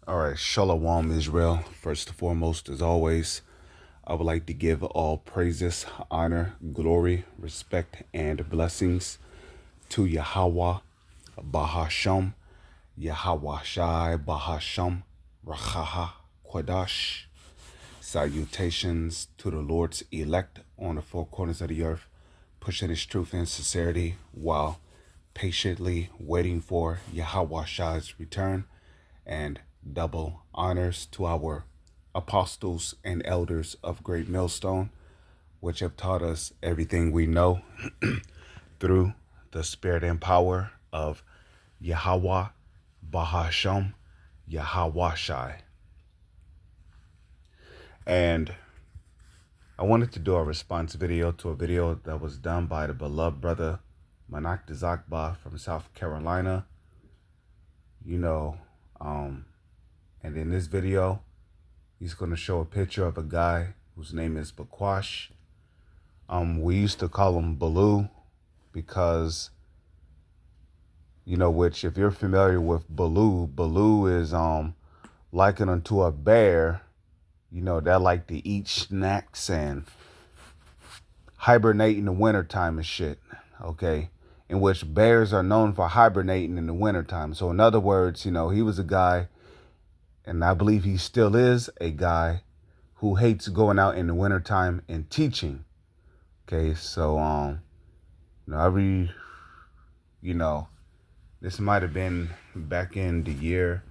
All right, Shalom Israel. First and foremost, as always, I would like to give all praises, honor, glory, respect, and blessings to Yahweh, Bahasham, Yahweh Shai, Bahasham, Rachaha, Quadash. Salutations to the Lord's elect on the four corners of the earth, pushing his truth and sincerity while patiently waiting for Yahweh Shai's return, and double honors to our apostles and elders of Great Millstone, which have taught us everything we know through the spirit and power of Yahweh, Bahasham, Yahweh Shai. And I wanted to do a response video to a video that was done by the beloved brother Manak Dazakba from South Carolina. And in this video, he's going to show a picture of a guy whose name is Bakwash. We used to call him Baloo because, which if you're familiar with Baloo is likened unto a bear, that like to eat snacks and hibernate in the wintertime and shit, okay? In which bears are known for hibernating in the wintertime. So in other words, he was a guy, and I believe he still is a guy who hates going out in the wintertime and teaching. Okay, so this might have been back in the year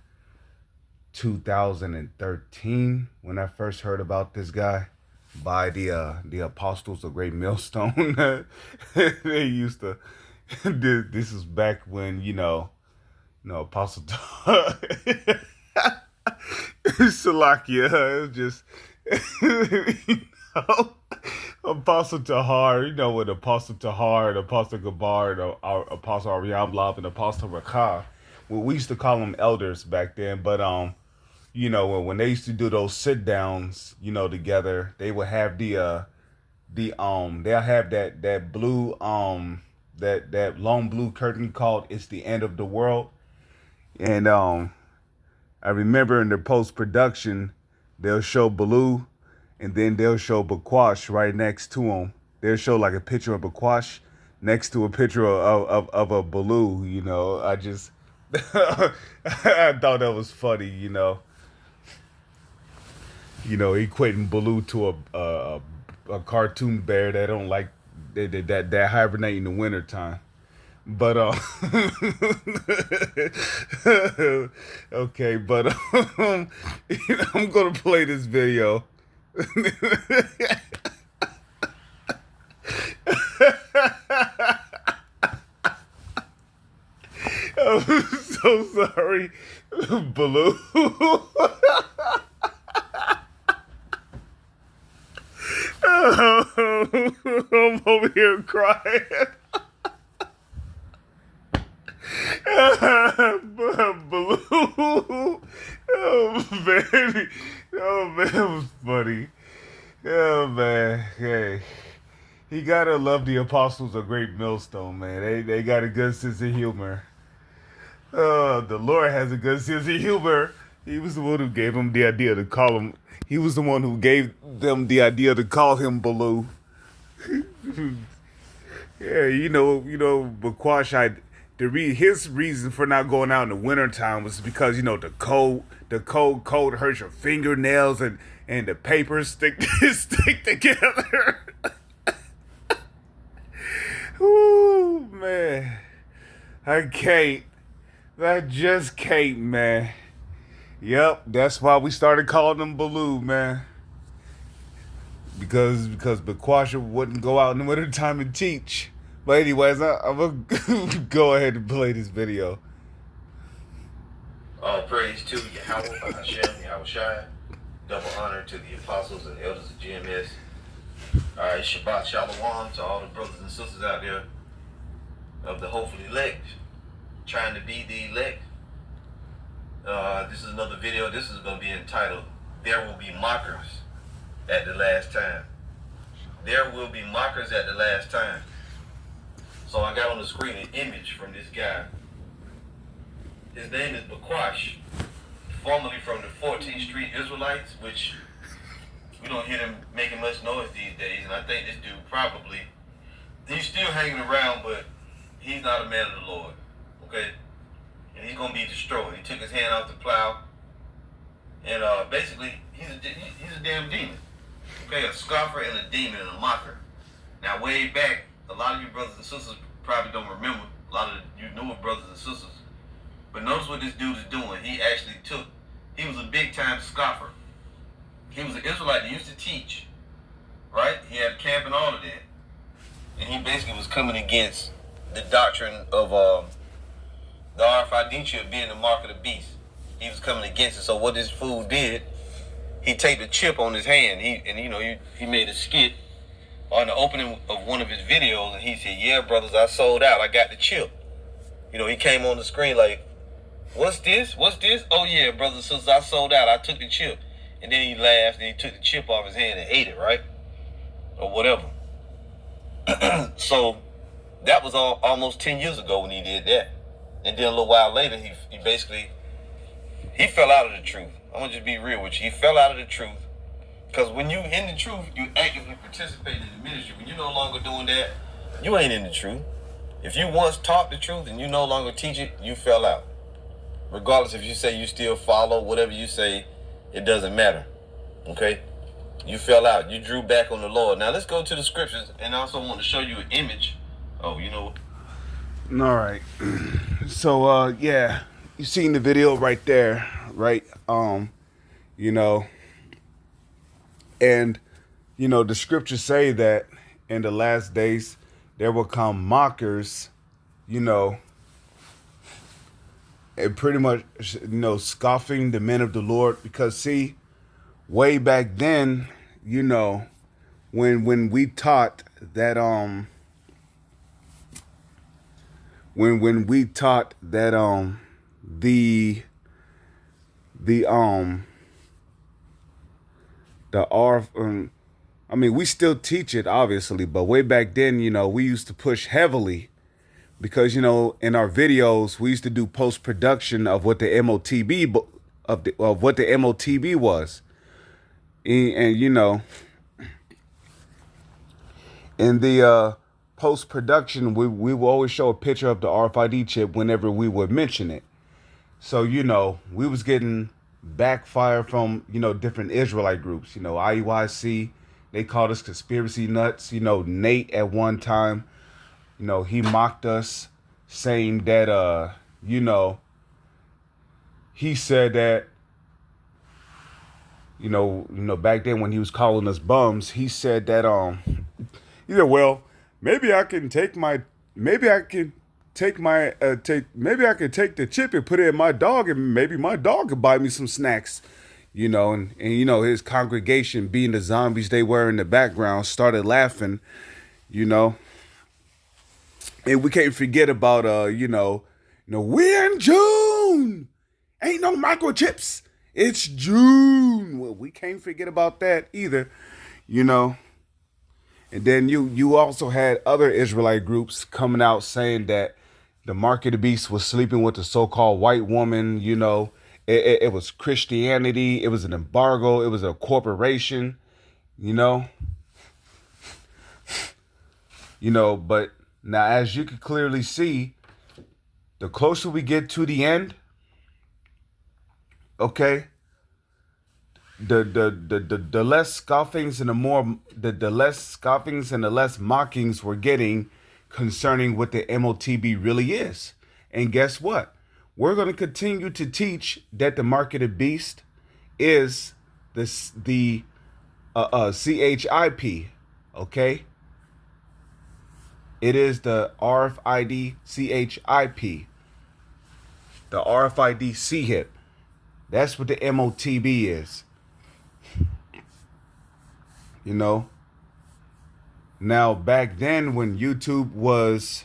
2013 when I first heard about this guy by the apostles of Great Millstone. They used to. This is back when Apostle Salakia. It was just Apostle Tahar. With Apostle Tahar, and Apostle Gabar, and Apostle Ariam Blob, and Apostle Rakah. Well, we used to call them elders back then, but when they used to do those sit downs, together, they would have they'll have that blue that long blue curtain called "It's the End of the World," and I remember in the post production, they'll show Baloo, and then they'll show Bakwash right next to him. They'll show like a picture of Bakwash next to a picture of a Baloo. I just I thought that was funny. Equating Baloo to a cartoon bear that don't like that hibernate in the wintertime. But okay, but I'm gonna play this video. I'm so sorry, Baloo. I'm over here crying. Baloo. Oh, baby. Oh, man, it was funny. Oh, man. Hey. He gotta love the apostles of Great Millstone, man. They got a good sense of humor. The Lord has a good sense of humor. He was the one who gave him the idea to call him. He was the one who gave them the idea to call him Baloo. Yeah, Bakwash, his reason for not going out in the wintertime was because, the cold hurts your fingernails and the papers stick together. Ooh, man. I just can't, man. Yep, that's why we started calling him Baloo, man. Because Bakwash wouldn't go out in the wintertime and teach. But anyways, I'm going to go ahead and play this video. All praise to Yahweh, Hashem, Yahweh Shai. Double honor to the apostles and elders of GMS. All right, Shabbat Shalom to all the brothers and sisters out there of the hopefully elect, trying to be the elect. This is another video. This is going to be entitled, "There Will Be Mockers at the Last Time." There will be mockers at the last time. So I got on the screen an image from this guy. His name is Bakwash formerly from the 14th Street Israelites, which we don't hear them making much noise these days. And I think this dude probably, he's still hanging around, but he's not a man of the Lord, okay? And he's going to be destroyed. He took his hand off the plow, and basically, he's a damn demon, okay? A scoffer and a demon and a mocker. Now, way back, a lot of you brothers and sisters probably don't remember, a lot of you newer brothers and sisters, but notice what this dude is doing. He was a big-time scoffer. He was an Israelite that used to teach, right? He had camp and all of that. And he basically was coming against the doctrine of the RFID chip being the mark of the beast. He was coming against it. So what this fool did, he take the chip on his hand. He made a skit on the opening of one of his videos, and he said, "Yeah, brothers, I sold out. I got the chip." He came on the screen like, "What's this? What's this? Oh yeah, brothers and sisters, I sold out. I took the chip." And then he laughed and he took the chip off his hand and ate it, right? Or whatever. So that was almost 10 years ago when he did that. And then a little while later, he fell out of the truth. I'm going to just be real with you. He fell out of the truth. Because when you in the truth, you actively participate in the ministry. When you're no longer doing that, you ain't in the truth. If you once taught the truth and you no longer teach it, you fell out. Regardless if you say you still follow, whatever you say, it doesn't matter. Okay? You fell out. You drew back on the Lord. Now let's go to the scriptures, and I also want to show you an image. Oh, you know. All right. So, yeah, you seen the video right there, right? And, the scriptures say that in the last days, there will come mockers, and pretty much, scoffing the men of the Lord. Because, see, way back then, when we taught that, when we taught that, we still teach it, obviously, but way back then, we used to push heavily because, in our videos, we used to do post-production of what the MOTB, of what the MOTB was. And in the post-production, we will always show a picture of the RFID chip whenever we would mention it. So, we was getting backfire from, different Israelite groups. IUIC, they called us conspiracy nuts. Nate at one time, he mocked us, saying that, he said that, back then when he was calling us bums, he said that, well, maybe I can take the chip and put it in my dog, and maybe my dog could buy me some snacks, and his congregation, being the zombies they were in the background, started laughing, and we can't forget about, we're in June, ain't no microchips, it's June. Well, we can't forget about that either, And then you also had other Israelite groups coming out saying that the mark of the beast was sleeping with the so-called white woman. It was Christianity. It was an embargo. It was a corporation. But now, as you can clearly see, the closer we get to the end, okay, the less scoffings and the less scoffings and the less mockings we're getting concerning what the MOTB really is. And guess what? We're going to continue to teach that the mark of the beast is the CHIP, okay? It is the RFID CHIP, the RFID CHIP. That's what the MOTB is. Now back then when YouTube was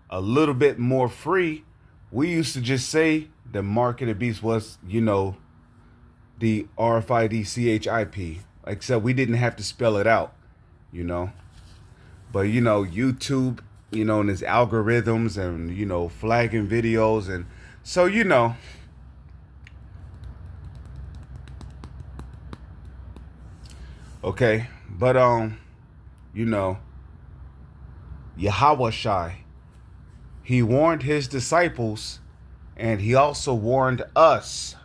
a little bit more free, we used to just say the mark of the beast was, the RFID CHIP, except we didn't have to spell it out, But, YouTube, and its algorithms and, flagging videos. And so, Okay, but you know, Yahweh Shai, he warned his disciples, and he also warned us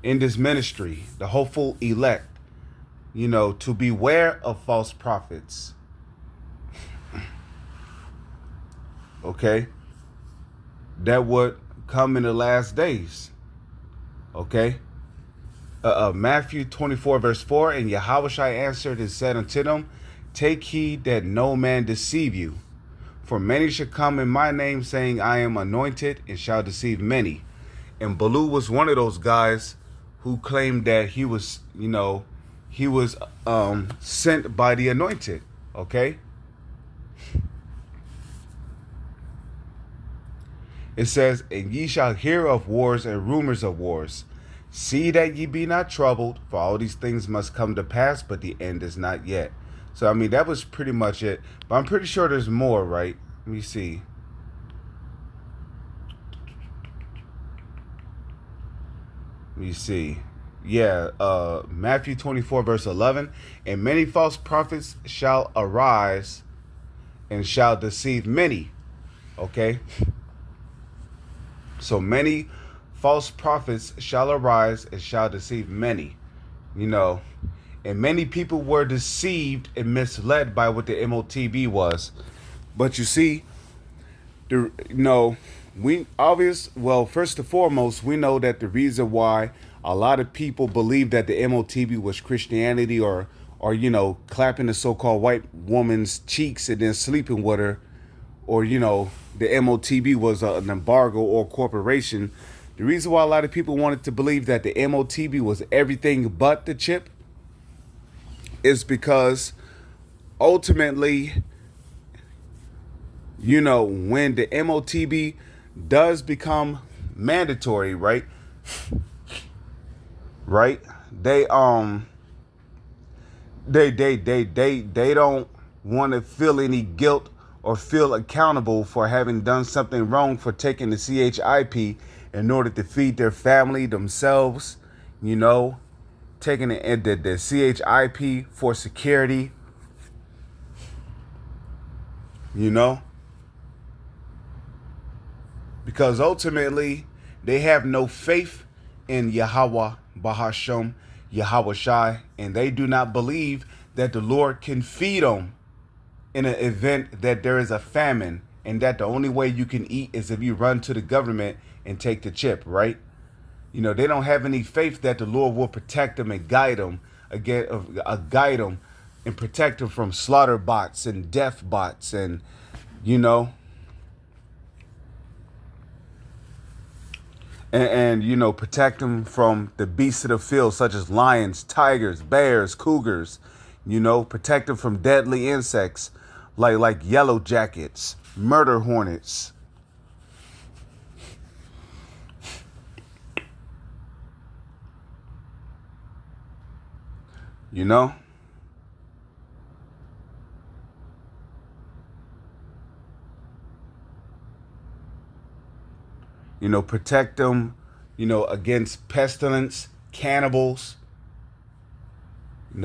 in this ministry, the hopeful elect, to beware of false prophets. Okay, that would come in the last days. Okay. Matthew 24 verse 4, and Yahushua answered and said unto them, take heed that no man deceive you. For many shall come in my name, saying, I am anointed, and shall deceive many. And Baloo was one of those guys who claimed that he was, sent by the anointed. Okay. It says, and ye shall hear of wars and rumors of wars. See that ye be not troubled, for all these things must come to pass, but the end is not yet. So, I mean, that was pretty much it. But I'm pretty sure there's more, right? Let me see. Yeah, Matthew 24, verse 11. And many false prophets shall arise and shall deceive many. Okay? So many false prophets shall arise and shall deceive many, and many people were deceived and misled by what the MOTB was. But you see, first and foremost, we know that the reason why a lot of people believe that the MOTB was Christianity or clapping the so-called white woman's cheeks and then sleeping with her, or, the MOTB was an embargo or corporation. The reason why a lot of people wanted to believe that the MOTB was everything but the chip is because ultimately, when the MOTB does become mandatory, right? They don't want to feel any guilt or feel accountable for having done something wrong for taking the CHIP in order to feed their family, themselves, taking the CHIP for security, because ultimately they have no faith in Yahweh Bahasham, Yahweh Shai, and they do not believe that the Lord can feed them in an event that there is a famine, and that the only way you can eat is if you run to the government and take the chip, right? They don't have any faith that the Lord will protect them and guide them and protect them from slaughter bots and death bots and, protect them from the beasts of the field, such as lions, tigers, bears, cougars, protect them from deadly insects like yellow jackets, murder hornets. Protect them, against pestilence, cannibals,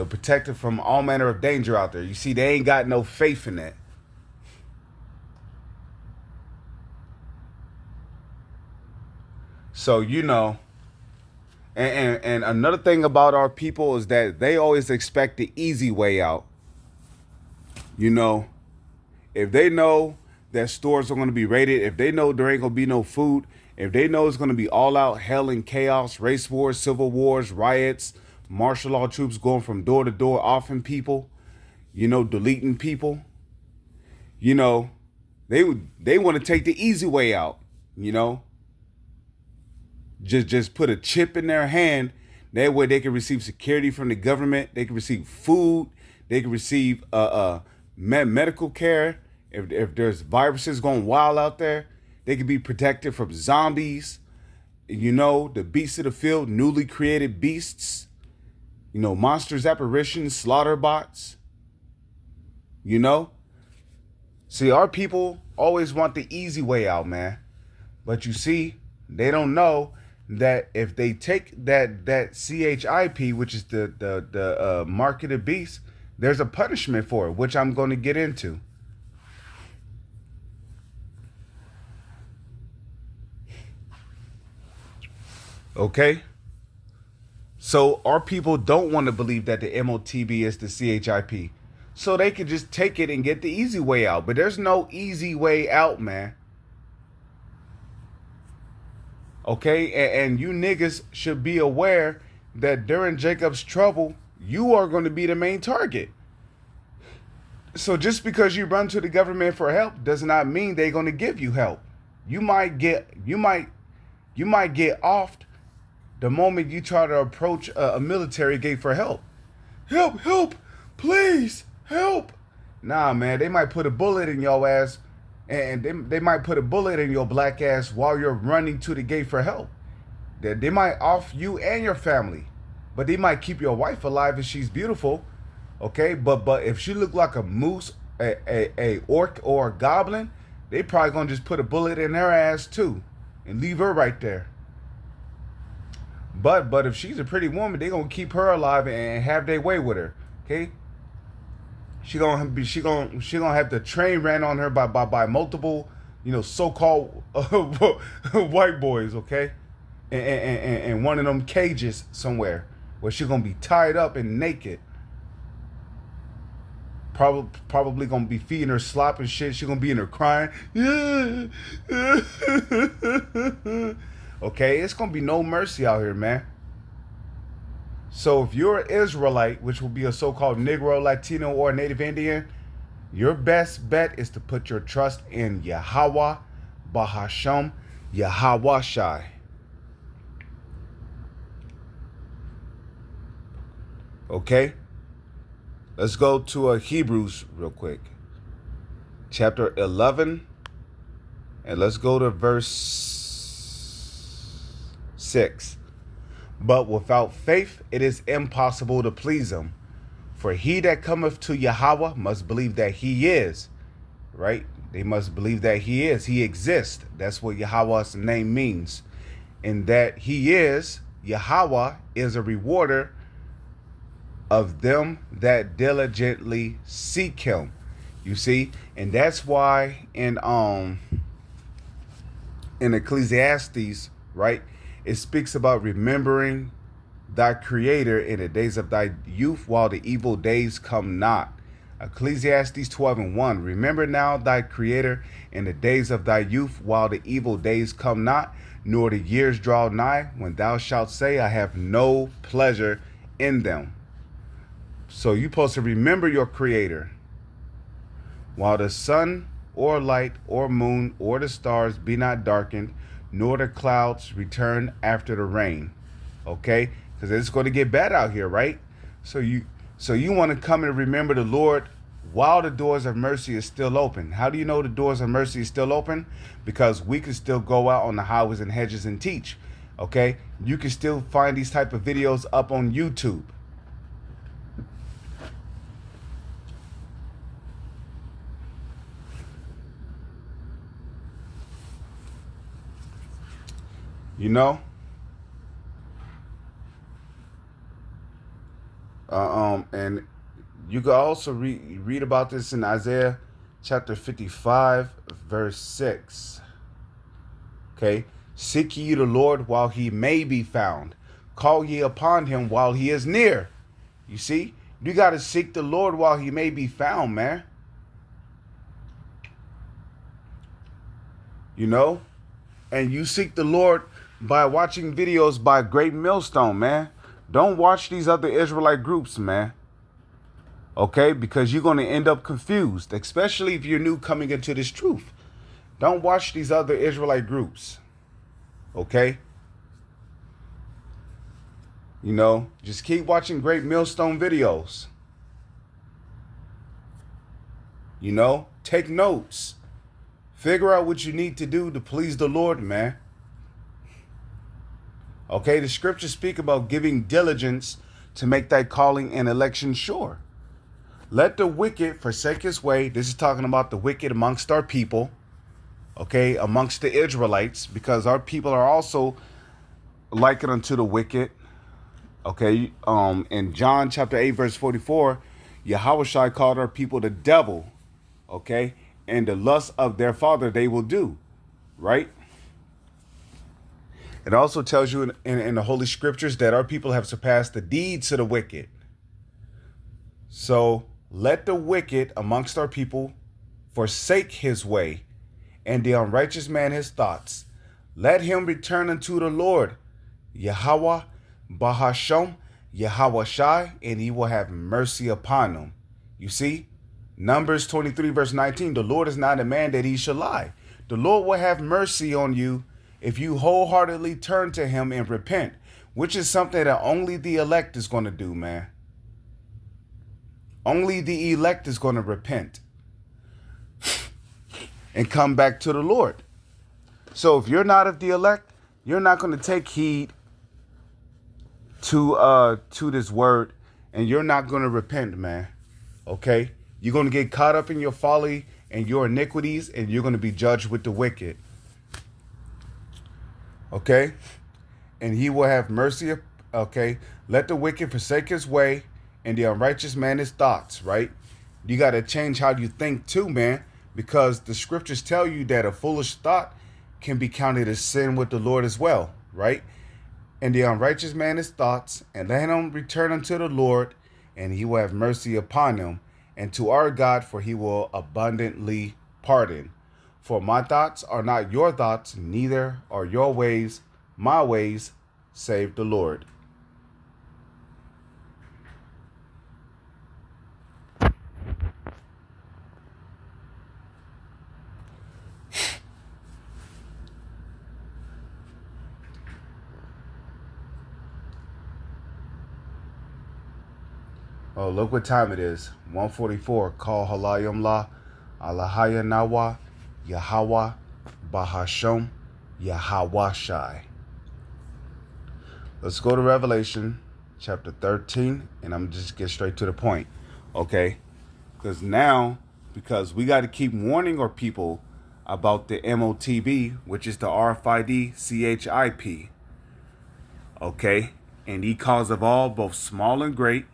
protect them from all manner of danger out there. You see, they ain't got no faith in that. So, and another thing about our people is that they always expect the easy way out. If they know that stores are going to be raided, if they know there ain't going to be no food, if they know it's going to be all out hell and chaos, race wars, civil wars, riots, martial law troops going from door to door, offing people, deleting people, they want to take the easy way out, just put a chip in their hand. That way they can receive security from the government. They can receive food. They can receive medical care. If there's viruses going wild out there, they can be protected from zombies, the beasts of the field, newly created beasts, monsters, apparitions, slaughter bots, See, our people always want the easy way out, man. But you see, they don't know that if they take that CHIP, which is the marketed beast, there's a punishment for it, which I'm going to get into. Okay? So our people don't want to believe that the MOTB is the CHIP. So they could just take it and get the easy way out. But there's no easy way out, man. Okay? And you niggas should be aware that during Jacob's trouble, you are going to be the main target. So just because you run to the government for help does not mean they're going to give you help. You might get offed the moment you try to approach a military gate for help. Help, please, help. Nah, man, they might put a bullet in your ass, and they might put a bullet in your black ass while you're running to the gate for help. They might off you and your family, but they might keep your wife alive if she's beautiful, okay? But if she look like a moose, a orc, or a goblin, they probably gonna just put a bullet in her ass too and leave her right there. But if she's a pretty woman, they gonna keep her alive and have their way with her. Okay. She gonna have the train ran on her by multiple, so-called white boys. Okay, and one of them cages somewhere where she gonna be tied up and naked. Probably gonna be feeding her slop and shit. She gonna be in her crying. Okay, it's gonna be no mercy out here, man. So if you're an Israelite, which will be a so-called Negro, Latino, or Native Indian, your best bet is to put your trust in Yahweh, Bahasham, Yahweh Shai. Okay? Let's go to Hebrews real quick. Chapter 11. And let's go to verse 6. But without faith it is impossible to please him. For he that cometh to Yahweh must believe that he is. Right? They must believe that he is. He exists. That's what Yahweh's name means. And that he is, Yahweh, is a rewarder of them that diligently seek him. You see? And that's why in Ecclesiastes, right, it speaks about remembering thy creator in the days of thy youth while the evil days come not. Ecclesiastes 12:1. Remember now thy creator in the days of thy youth while the evil days come not, nor the years draw nigh, when thou shalt say, I have no pleasure in them. So you're supposed to remember your creator while the sun or light or moon or the stars be not darkened, nor the clouds return after the rain. Okay? Because it's going to get bad out here, right? So you want to come and remember the Lord while the doors of mercy is still open. How do you know the doors of mercy is still open? Because we can still go out on the highways and hedges and teach. Okay? You can still find these type of videos up on YouTube. You know? And you can also read about this in Isaiah chapter 55, verse 6. Okay? Seek ye the Lord while he may be found. Call ye upon him while he is near. You see? You got to seek the Lord while he may be found, man. You know? And you seek the Lord by watching videos by Great Millstone, man. Don't watch these other Israelite groups, man. Okay? Because you're going to end up confused, especially if you're new coming into this truth. Don't watch these other Israelite groups. Okay? You know, just keep watching Great Millstone videos. You know, take notes. Figure out what you need to do to please the Lord, man. Okay, the scriptures speak about giving diligence to make thy calling and election sure. Let the wicked forsake his way. This is talking about the wicked amongst our people. Okay, amongst the Israelites, because our people are also liken unto the wicked. Okay, in John chapter 8, verse 44, Yahweh called our people the devil. Okay, and the lust of their father they will do. Right? It also tells you in the Holy Scriptures that our people have surpassed the deeds of the wicked. So let the wicked amongst our people forsake his way, and the unrighteous man his thoughts. Let him return unto the Lord, Yahweh, Bahasham, Yahweh Shai, and he will have mercy upon them. You see, Numbers 23, verse 19, the Lord is not a man that he shall lie. The Lord will have mercy on you if you wholeheartedly turn to him and repent, which is something that only the elect is going to do, man. Only the elect is going to repent and come back to the Lord. So if you're not of the elect, you're not going to take heed to this word, and you're not going to repent, man. Okay? You're going to get caught up in your folly and your iniquities, and you're going to be judged with the wicked. Okay? And he will have mercy. Okay? Let the wicked forsake his way, and the unrighteous man his thoughts, right? You got to change how you think too, man, because the scriptures tell you that a foolish thought can be counted as sin with the Lord as well, right? And the unrighteous man his thoughts, and let him return unto the Lord, and he will have mercy upon him, and to our God, for he will abundantly pardon. For my thoughts are not your thoughts, neither are your ways my ways, save the Lord. Oh, look what time it is. 1:44. Call Halayim La, Alahaya Nawa, Yahweh, Bahasham, Yahweh Shai. Let's go to Revelation chapter 13, and I'm just get straight to the point. Okay? Because we got to keep warning our people about the MOTB, which is the RFID CHIP. Okay? And he cause of all, both small and great.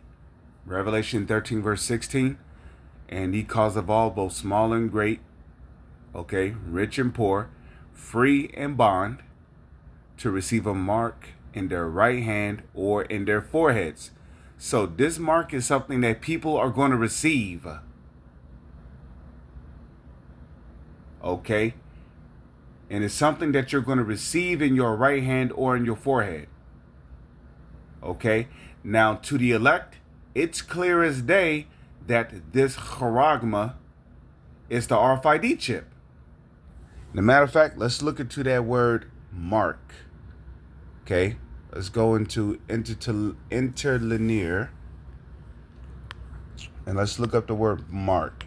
Revelation 13, verse 16. And he cause of all, both small and great, okay, rich and poor, free and bond, to receive a mark in their right hand or in their foreheads. So this mark is something that people are going to receive. Okay? And it's something that you're going to receive in your right hand or in your forehead. Okay? Now, to the elect, it's clear as day that this charagma is the RFID chip. As a matter of fact, let's look into that word mark. Okay, let's go into interlinear, and let's look up the word mark.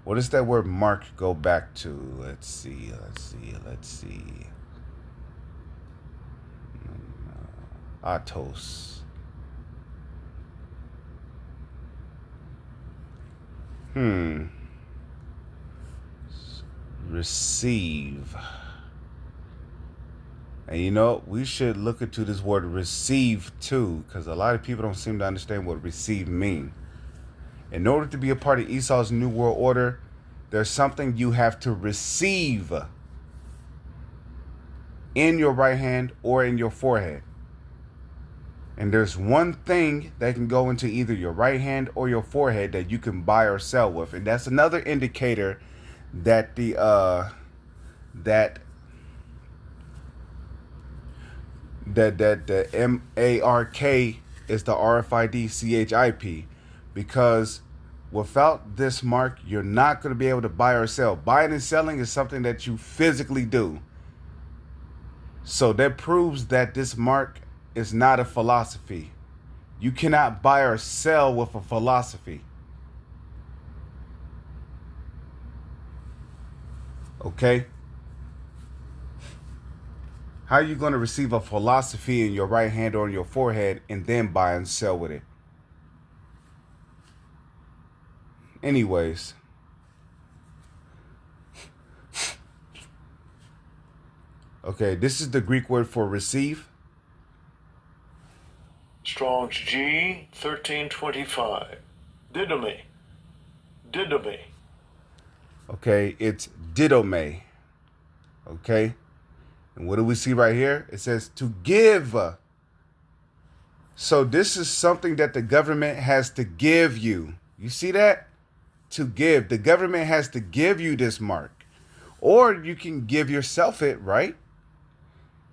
What does that word mark go back to? Let's see. Atos. Receive. And you know, we should look into this word receive too, because a lot of people don't seem to understand what receive mean. In order to be a part of Esau's New World Order, there's something you have to receive in your right hand or in your forehead. And there's one thing that can go into either your right hand or your forehead that you can buy or sell with. And that's another indicator that the MARK is the RFID CHIP, because without this mark, you're not going to be able to buy or sell. Buying and selling is something that you physically do. So that proves that this mark is not a philosophy. You cannot buy or sell with a philosophy. Okay? How are you going to receive a philosophy in your right hand or on your forehead and then buy and sell with it? Anyways. Okay, this is the Greek word for receive. Strong's G 1325. Didomi. Didomi. Okay, it's didomi. Okay, and what do we see right here? It says to give. So this is something that the government has to give you. You see that? To give. The government has to give you this mark. Or you can give yourself it, right?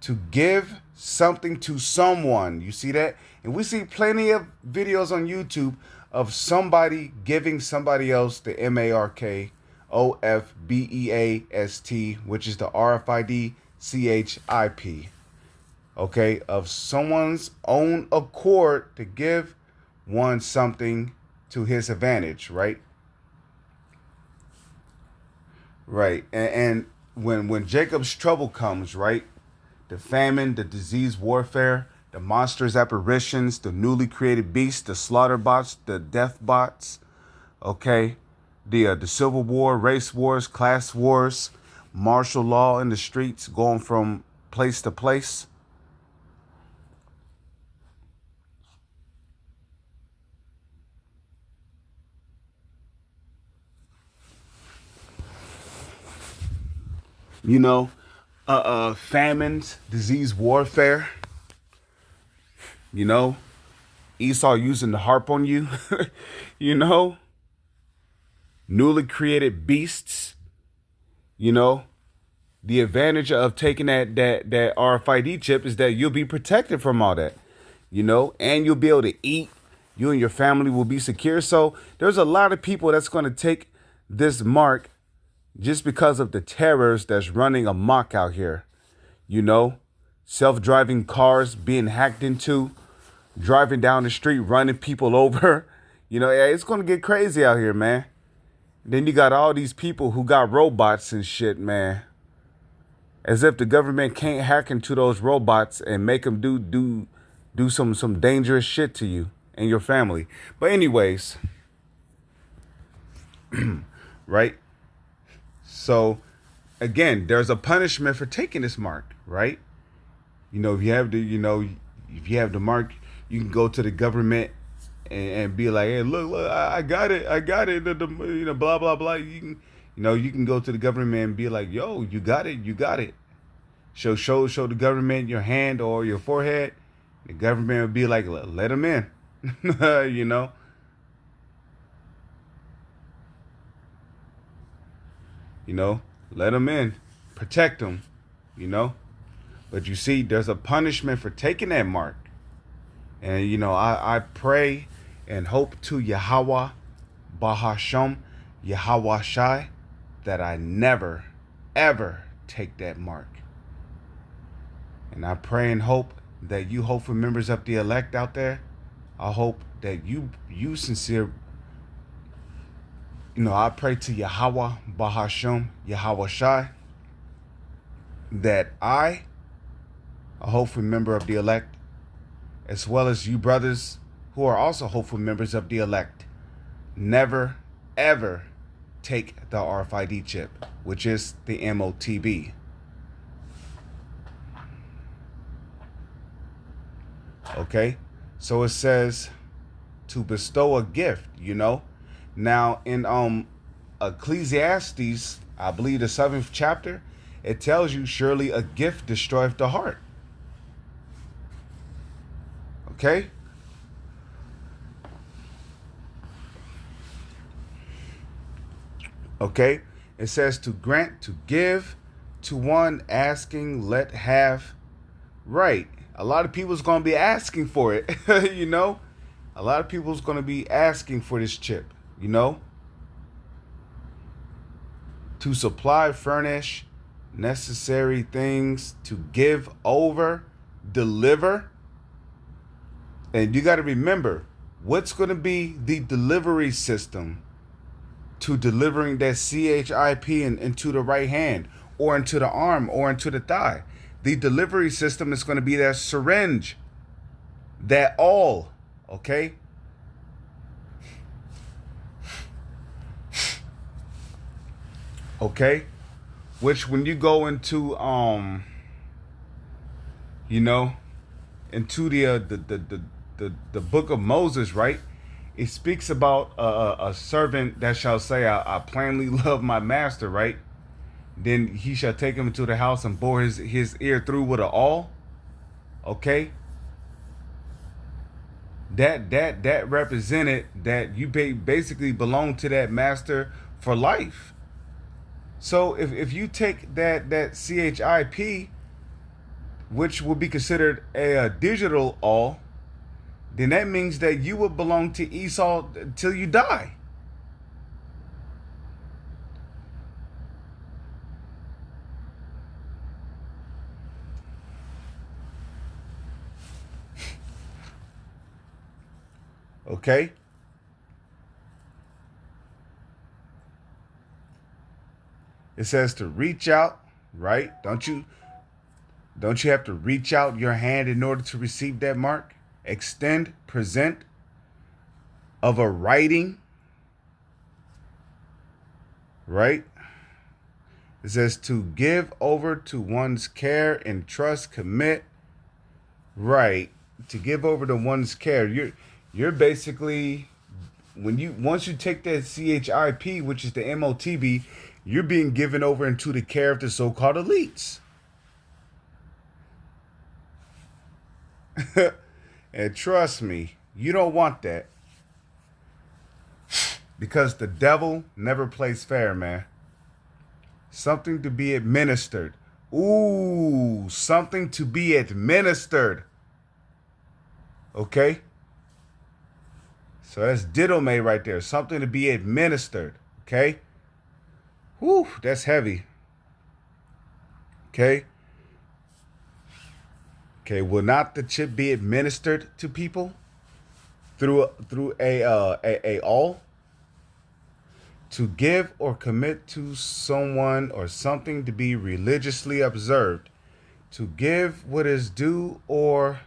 To give something to someone. You see that? And we see plenty of videos on YouTube of somebody giving somebody else the MARKOFBEAST, which is the RFID CHIP. Okay, of someone's own accord to give one something to his advantage, right? Right. And when Jacob's trouble comes, right? The famine, the disease warfare, the monsters apparitions, the newly created beasts, the slaughter bots, the death bots, okay? The civil war, race wars, class wars, martial law in the streets going from place to place. You know, famines, disease warfare, you know, Esau using the harp on you, you know, newly created beasts, you know. The advantage of taking that RFID chip is that you'll be protected from all that, you know, and you'll be able to eat. You and your family will be secure. So there's a lot of people that's going to take this mark just because of the terrors that's running amok out here. You know, self-driving cars being hacked into, driving down the street, running people over. You know, it's going to get crazy out here, man. Then you got all these people who got robots and shit, man. As if the government can't hack into those robots and make them do some dangerous shit to you and your family. But anyways, right? So again, there's a punishment for taking this mark, right? You know, if you have the mark, you can go to the government and be like, hey, look, I got it, you know, blah blah blah. You can go to the government and be like, yo, you got it. Show the government your hand or your forehead. The government will be like, let them in, you know. You know, let them in, protect them, you know. But you see, there's a punishment for taking that mark. And, you know, I pray and hope to Yahweh, Bahasham, Yahweh Shai, that I never, ever take that mark. And I pray and hope that you hopeful members of the elect out there, I hope that you sincere, you know, I pray to Yahweh, Bahasham, Yahweh Shai, that I, a hopeful member of the elect, as well as you brothers who are also hopeful members of the elect, never, ever take the RFID chip, which is the MOTB. Okay, so it says to bestow a gift, you know. Now in Ecclesiastes, I believe the 7th chapter, it tells you surely a gift destroyeth the heart. Okay? Okay? It says to grant, to give, to one asking, let have. Right. A lot of people's going to be asking for it, you know? A lot of people's going to be asking for this chip, you know? To supply, furnish necessary things, to give over, deliver. And you got to remember, what's going to be the delivery system to delivering that CHIP into the right hand or into the arm or into the thigh? The delivery system is going to be that syringe, that all, okay? Okay? Which when you go into, you know, into the the book of Moses, right? It speaks about a servant that shall say, I plainly love my master, right? Then he shall take him into the house and bore his ear through with an awl. Okay, that represented that you basically belong to that master for life. So if you take that CHIP, which would be considered a digital awl, then that means that you will belong to Esau till you die. Okay? It says to reach out, right? Don't you have to reach out your hand in order to receive that mark? Extend, present of a writing, right? It says to give over to one's care and trust, commit, right? To give over to one's care. You're basically, once you take that CHIP, which is the MOTB, you're being given over into the care of the so-called elites. And trust me, you don't want that. Because the devil never plays fair, man. Something to be administered. Ooh, something to be administered. Okay? So that's didomé right there. Something to be administered. Okay? Whew, that's heavy. Okay? Okay, will not the chip be administered to people through a all? To give or commit to someone or something to be religiously observed, to give what is due or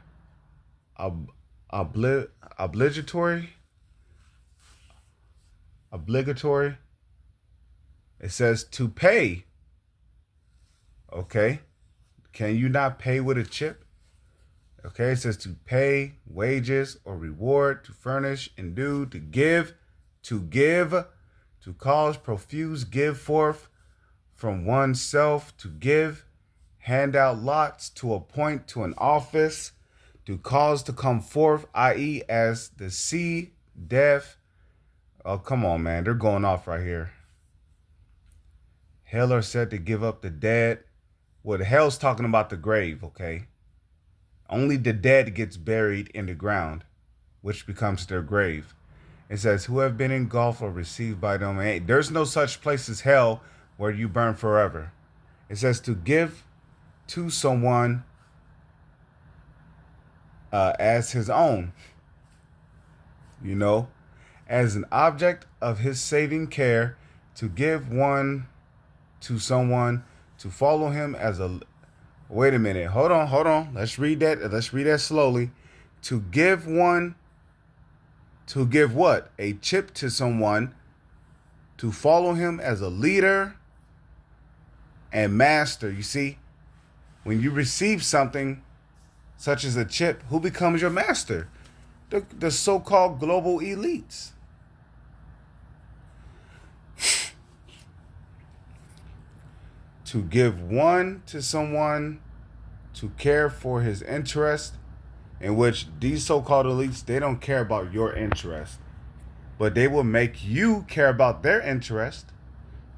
obligatory. It says to pay. Okay, can you not pay with a chip? Okay, it says to pay wages or reward, to furnish, endue, to give, to cause profuse, give forth from oneself, to give, hand out lots, to appoint to an office, to cause to come forth, i.e. as the sea, death. Oh, come on, man. They're going off right here. Hell are said to give up the dead. Well, the hell's talking about the grave, okay? Only the dead gets buried in the ground, which becomes their grave. It says, who have been engulfed or received by them. There's no such place as hell where you burn forever. It says to give to someone as his own, as an object of his saving care, to give one to someone, to follow him as a... Wait a minute. Hold on. Let's read that slowly. To give one... To give what? A chip to someone, to follow him as a leader and master. You see, when you receive something such as a chip, who becomes your master? The so-called global elites. To give one to someone to care for his interest, in which these so-called elites, they don't care about your interest, but they will make you care about their interest.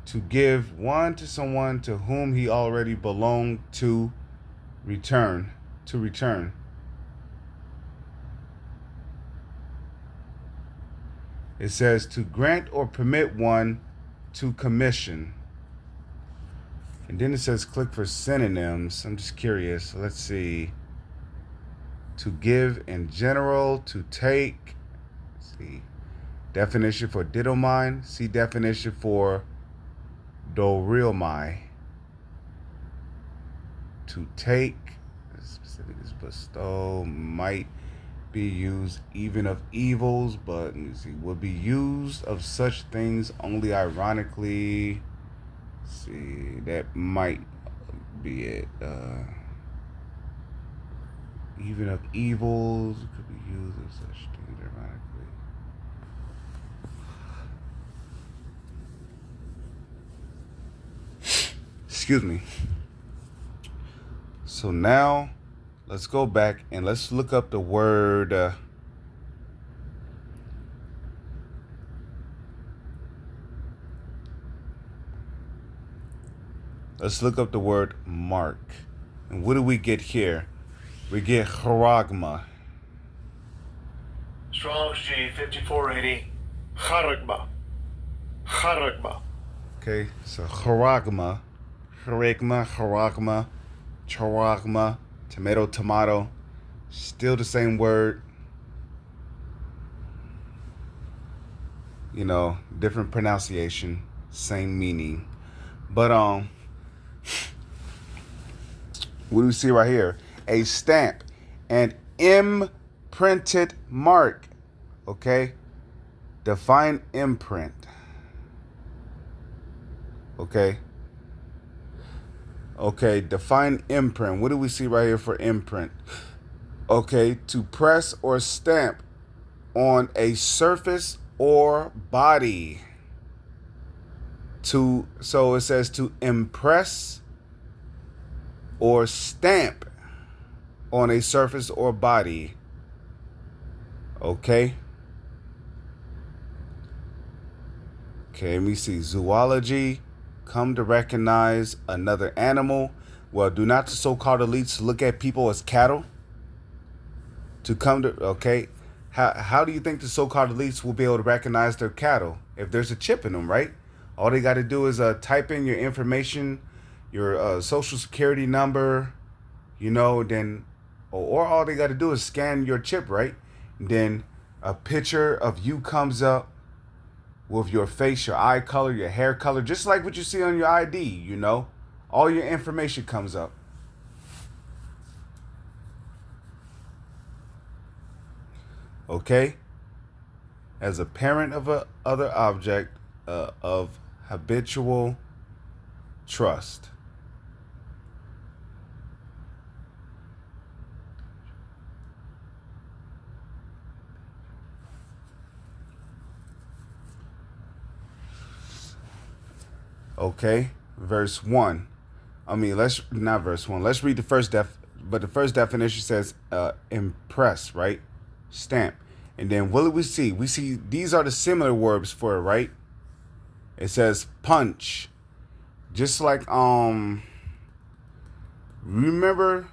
To give one to someone to whom he already belonged, to return. It says to grant or permit one to commission. And then it says click for synonyms. I'm just curious. Let's see. To give in general, to take. Let's see. Definition for didomine. See definition for doreomai. To take. Specific is bestow. Might be used even of evils, but let me see. Would be used of such things only ironically. Let's see. That might be it. Even of evils could be used as such things dramatically. Excuse me. So now let's go back and let's look up the word mark. And what do we get here? We get charagma. Strong's G 5480. Charagma. Okay, so charagma, tomato, still the same word. You know, different pronunciation, same meaning. But what do we see right here? A stamp, an imprinted mark. Okay, define imprint. Okay, define imprint. What do we see right here for imprint? Okay, to press or stamp on a surface or body. So it says to impress or stamp on a surface or body. Okay, let me see. Zoology, come to recognize another animal. Well, do not the so-called elites look at people as cattle? How do you think the so-called elites will be able to recognize their cattle? If there's a chip in them, right? All they got to do is type in your information, your social security number, then, or all they got to do is scan your chip, right? Then a picture of you comes up with your face, your eye color, your hair color, just like what you see on your ID, all your information comes up. Okay? As a parent of a other object of habitual trust. Okay, verse 1. Not verse 1. Let's read the first but the first definition says impress, right? Stamp. And then what do we see? We see these are the similar verbs for it, right? It says punch. Just like remember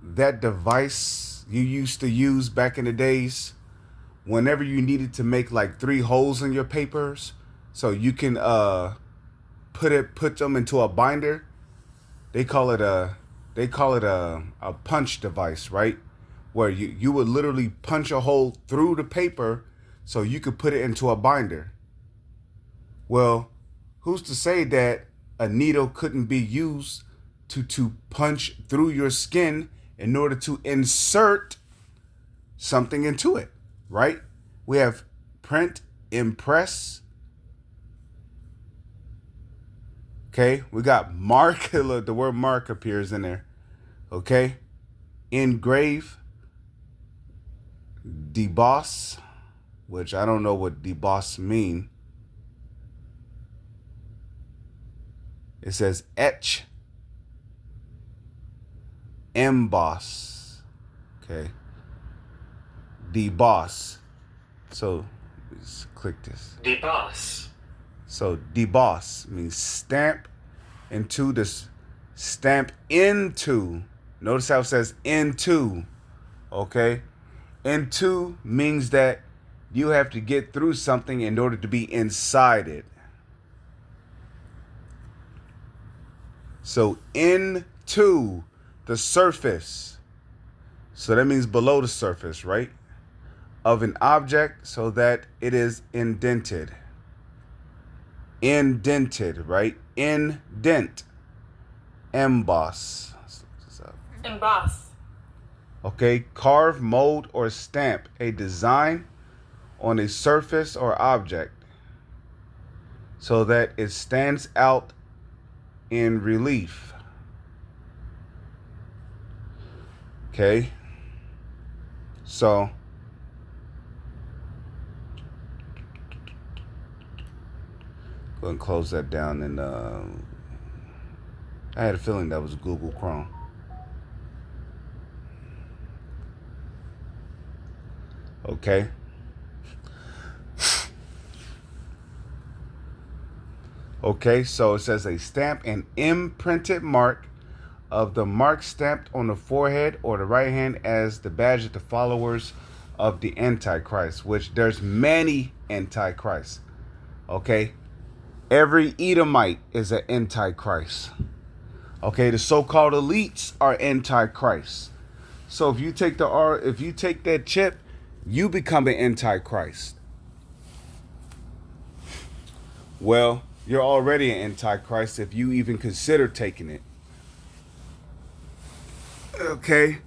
that device you used to use back in the days whenever you needed to make like 3 holes in your papers so you can put them into a binder? They call it a punch device, right? Where you would literally punch a hole through the paper so you could put it into a binder. Well, who's to say that a needle couldn't be used to punch through your skin in order to insert something into it, right? We have print, impress. Okay, we got mark. Look, the word mark appears in there. Okay, engrave, deboss, which I don't know what deboss mean. It says etch, emboss. Okay, deboss. So let's click this. Deboss. So deboss means stamp into this. Stamp into. Notice how it says into. Okay, into means that you have to get through something in order to be inside it. So into the surface. So that means below the surface, right? Of an object so that it is indented. Indented, right? Indent. Emboss. Emboss. Okay, carve, mold, or stamp a design on a surface or object so that it stands out in relief. Okay. So go and close that down. And I had a feeling that was Google Chrome. Okay. Okay, so it says a stamp and imprinted mark of the mark stamped on the forehead or the right hand as the badge of the followers of the Antichrist, which there's many Antichrists. Okay. Every Edomite is an Antichrist. Okay, the so-called elites are Antichrists. So if you take that chip, you become an Antichrist. Well, you're already an Antichrist if you even consider taking it. Okay,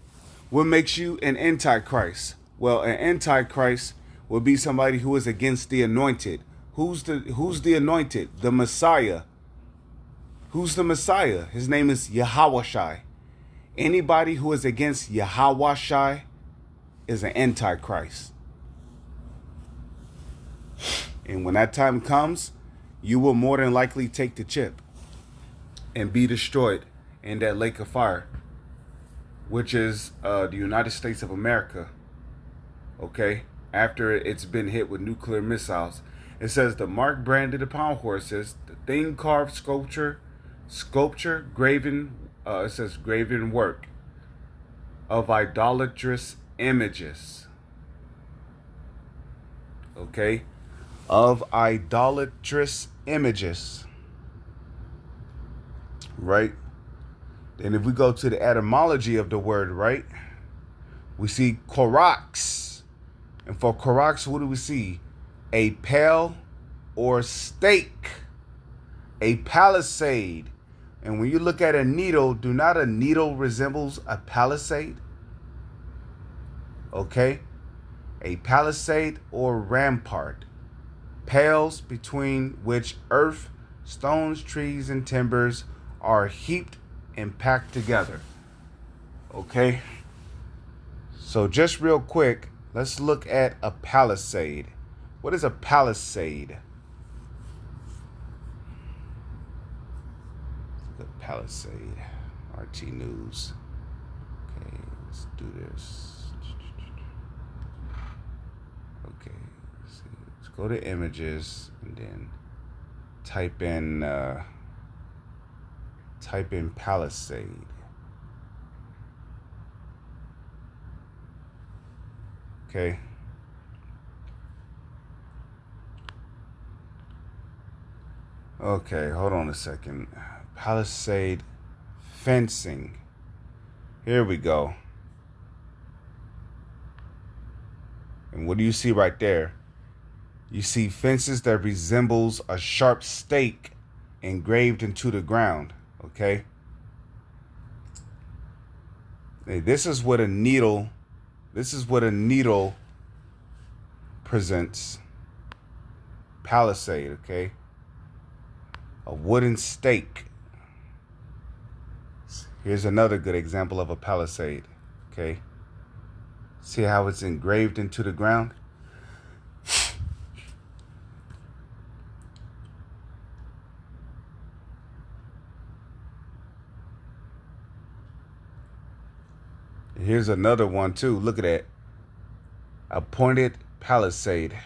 what makes you an Antichrist? Well, an Antichrist will be somebody who is against the anointed. Who's the anointed? The Messiah. Who's the Messiah? His name is Yahawashi. Anybody who is against Yahawashi is an Antichrist. And when that time comes, you will more than likely take the chip and be destroyed in that lake of fire, which is the United States of America. Okay? After it's been hit with nuclear missiles. It says the mark branded upon horses, the thing carved sculpture, graven, it says graven work of idolatrous images. Okay? Of idolatrous images. Right? Then if we go to the etymology of the word, right? We see korax. And for korax, what do we see? A pale or stake. A palisade. And when you look at a needle, do not a needle resembles a palisade? Okay? A palisade or rampart. Pales between which earth, stones, trees, and timbers are heaped and packed together. Okay? So just real quick, let's look at a palisade. What is a palisade? The palisade. RT News. Okay, let's do this. Okay, let's see. Let's go to images and then type in palisade. Okay. Okay, hold on a second. Palisade fencing. Here we go. And what do you see right there? You see fences that resembles a sharp stake engraved into the ground. Okay. Hey, this is what a needle presents. Palisade, okay? A wooden stake. Here's another good example of a palisade, okay? See how it's engraved into the ground? Here's another one too. Look at that. A pointed palisade.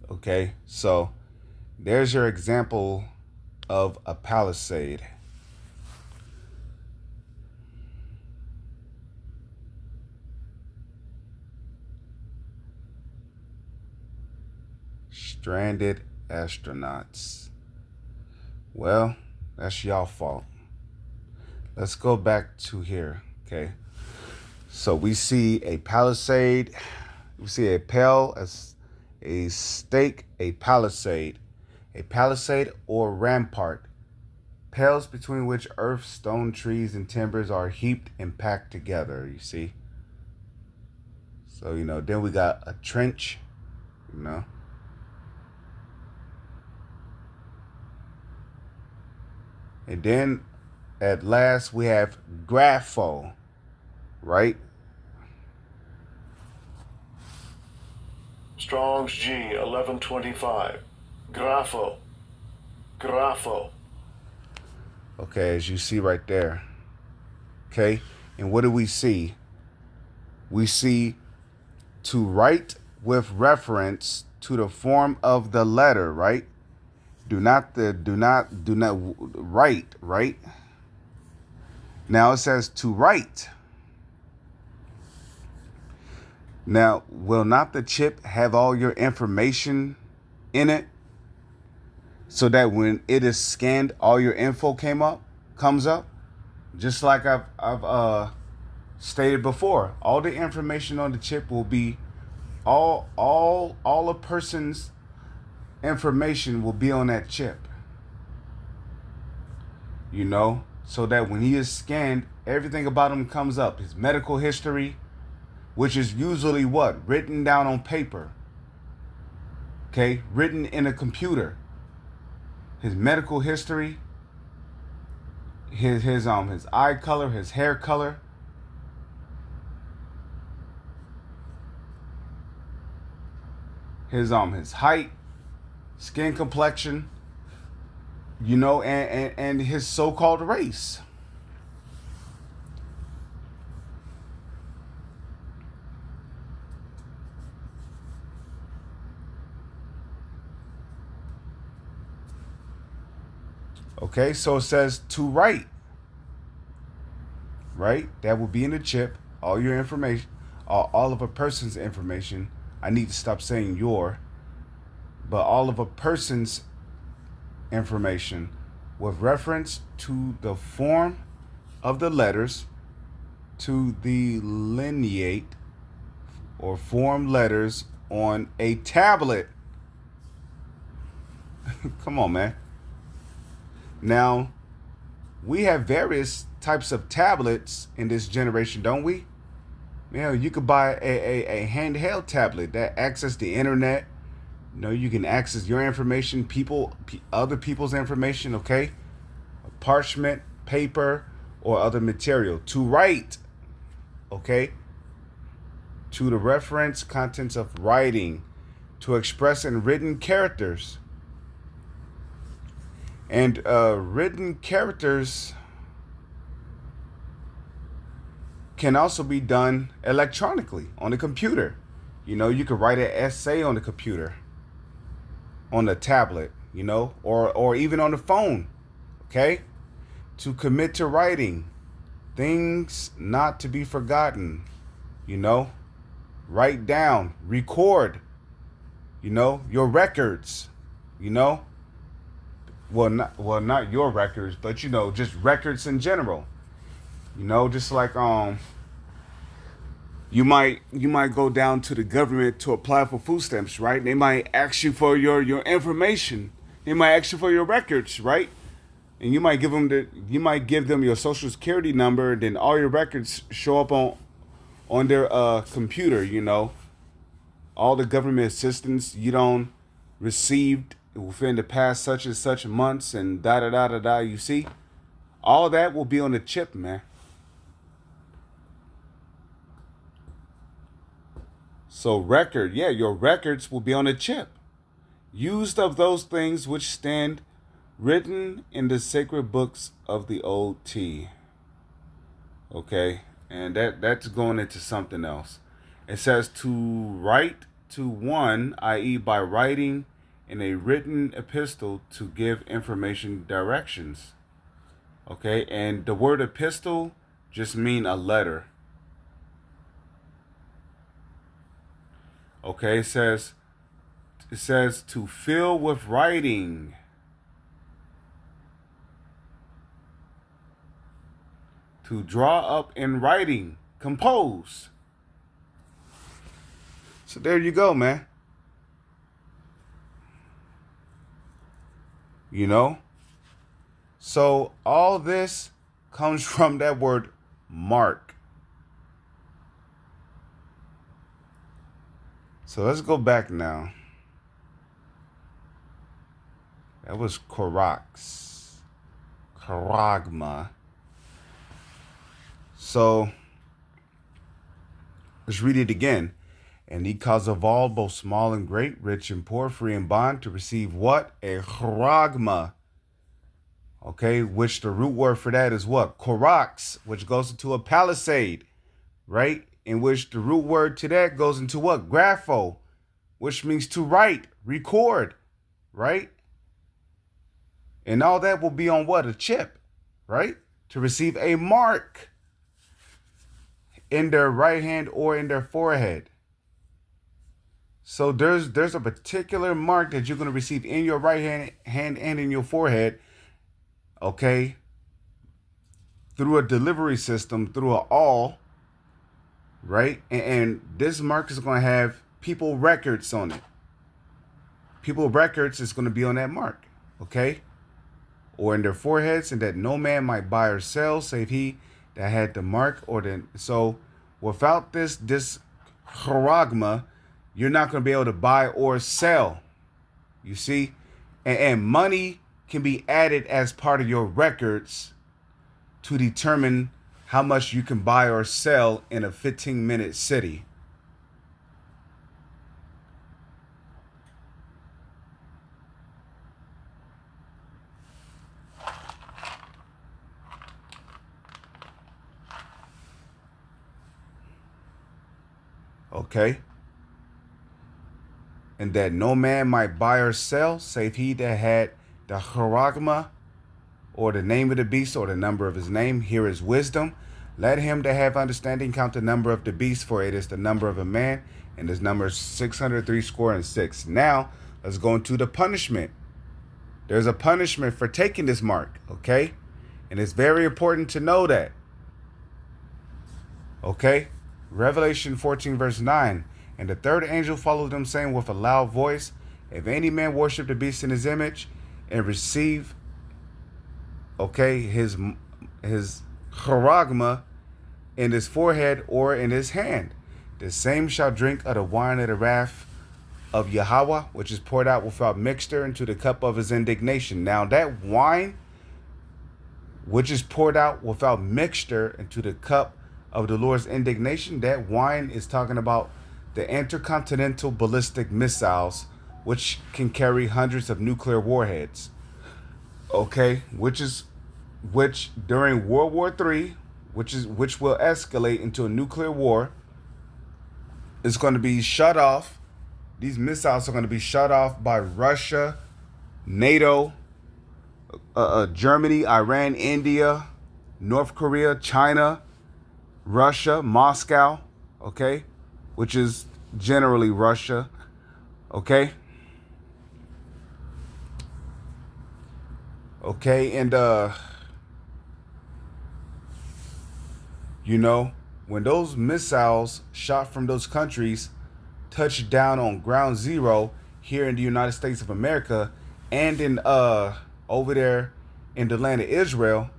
Okay, so there's your example of a palisade. Stranded astronauts. Well, that's y'all fault. Let's go back to here, okay? So we see a palisade. We see a a stake, a palisade or rampart, pales between which earth, stone, trees, and timbers are heaped and packed together, you see? So, then we got a trench, you know. And then at last we have grapho, right? Strong's G 1125. Grapho. Grapho. Okay, as you see right there. Okay, and what do we see? We see to write with reference to the form of the letter, right? Do not write, right? Now it says to write. Now, will not the chip have all your information in it so that when it is scanned, all your info comes up? Just like I've stated before, all the information on the chip will be all a person's information will be on that chip. So that when he is scanned, everything about him comes up. His medical history, which is usually what? Written down on paper. Okay? Written in a computer. His medical history, his eye color, his hair color. His height, skin complexion, and his so-called race. Okay, so it says to write, right? That will be in the chip, all your information, all of a person's information. I need to stop saying your, but all of a person's information with reference to the form of the letters to delineate or form letters on a tablet. Come on, man. Now, we have various types of tablets in this generation, don't we? You could buy a handheld tablet that access the internet. You can access your information, other people's information, okay? Parchment, paper, or other material. To write, okay? To the reference contents of writing. To express in written characters. And written characters can also be done electronically on the computer. You could write an essay on the computer, on the tablet, or even on the phone, okay? To commit to writing, things not to be forgotten, write down, record, your records, well, not your records, but just records in general. Just like you might go down to the government to apply for food stamps, right? They might ask you for your information. They might ask you for your records, right? And you might give them your social security number, then all your records show up on their computer, all the government assistance you don't received within the past such and such months and da. You see, all that will be on the chip, man. So your records will be on a chip. Used of those things which stand written in the sacred books of the old T. Okay, and that's going into something else. It says to write to one, i.e. by writing in a written epistle to give information directions. Okay, and the word epistle just mean a letter. Okay, it says to fill with writing. To draw up in writing, compose. So there you go, man. So all this comes from that word mark. So let's go back now. That was Korax. Karagma. So let's read it again. And he caused of all, both small and great, rich and poor, free and bond, to receive what? A charagma. Okay, which the root word for that is what? Korax, which goes into a palisade, right? In which the root word to that goes into what? Grapho, which means to write, record, right? And all that will be on what? A chip, right? To receive a mark in their right hand or in their forehead. So there's a particular mark that you're going to receive in your right hand and in your forehead, okay, through a delivery system, through an awl, right? And this mark is going to have people records on it. People records is going to be on that mark, okay? Or in their foreheads, and that no man might buy or sell, save he that had the mark or the... So without this charagma, you're not going to be able to buy or sell, you see? And money can be added as part of your records to determine how much you can buy or sell in a 15-minute city. Okay? And that no man might buy or sell, save he that had the charagma, or the name of the beast, or the number of his name. Here is wisdom. Let him that have understanding count the number of the beast, for it is the number of a man, and his number is 666. Now, let's go into the punishment. There's a punishment for taking this mark, okay? And it's very important to know that. Okay? Revelation 14, verse 9. And the third angel followed them, saying with a loud voice, if any man worship the beast in his image and receive, okay, his charagma in his forehead or in his hand, the same shall drink of the wine of the wrath of Yahweh, which is poured out without mixture into the cup of his indignation. Now that wine, which is poured out without mixture into the cup of the Lord's indignation, that wine is talking about the intercontinental ballistic missiles, which can carry hundreds of nuclear warheads. Okay, which during World War III, which will escalate into a nuclear war, is going to be shut off. These missiles are going to be shut off by Russia, NATO, Germany, Iran, India, North Korea, China, Russia, Moscow, okay, which is generally Russia, okay? Okay, and, you know, when those missiles shot from those countries touch down on ground zero here in the United States of America and in, over there in the land of Israel,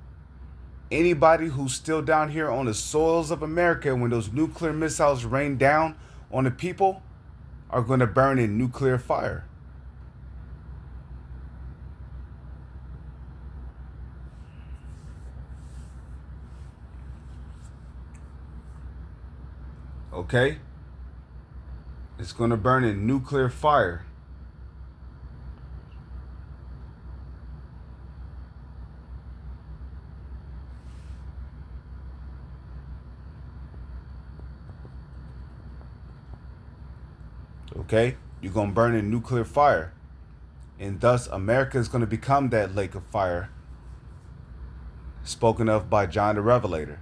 anybody who's still down here on the soils of America, when those nuclear missiles rain down on the people, are going to burn in nuclear fire. Okay? It's going to burn in nuclear fire. Okay? You're going to burn in nuclear fire. And thus, America is going to become that lake of fire spoken of by John the Revelator.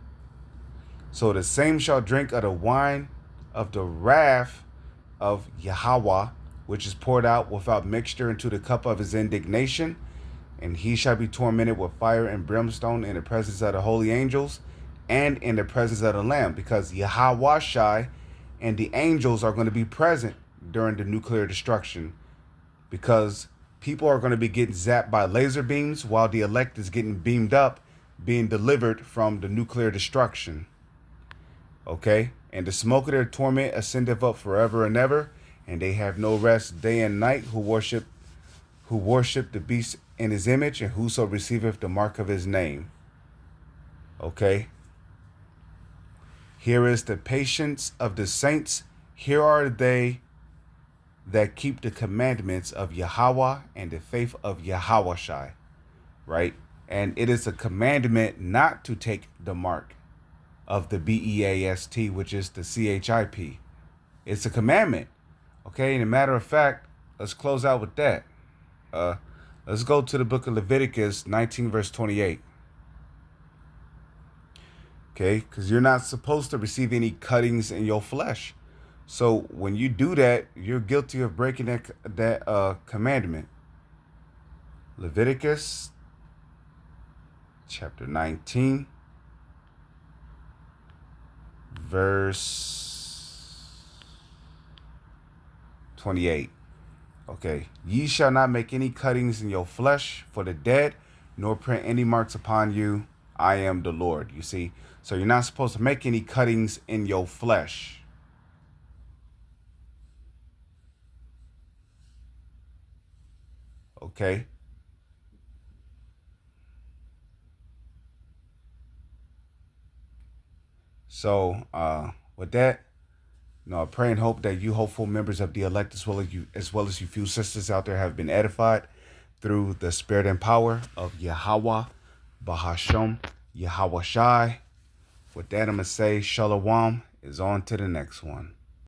So the same shall drink of the wine of the wrath of Yahweh, which is poured out without mixture into the cup of his indignation. And he shall be tormented with fire and brimstone in the presence of the holy angels and in the presence of the Lamb, because Yahweh Shai and the angels are going to be present during the nuclear destruction, because people are going to be getting zapped by laser beams while the elect is getting beamed up, being delivered from the nuclear destruction. Okay? And the smoke of their torment ascendeth up forever and ever, and they have no rest day and night who worship the beast in his image, and whoso receiveth the mark of his name. Okay. Here is the patience of the saints. Here are they that keep the commandments of Yahweh and the faith of Yahushai. Right? And it is a commandment not to take the mark of the BEAST, which is the CHIP. It's a commandment. Okay. And a matter of fact, let's close out with that. Let's go to the book of Leviticus 19, verse 28. Okay, because you're not supposed to receive any cuttings in your flesh. So when you do that, you're guilty of breaking that commandment. Leviticus chapter 19, verse 28. Okay, ye shall not make any cuttings in your flesh for the dead, nor print any marks upon you. I am the Lord. You see, so you're not supposed to make any cuttings in your flesh. Okay. So with that, I pray and hope that you hopeful members of the elect, as well as you few sisters out there, have been edified through the spirit and power of Yahweh, Bahasham, Yahushai. With that, I'm going to say Shalom is on to the next one.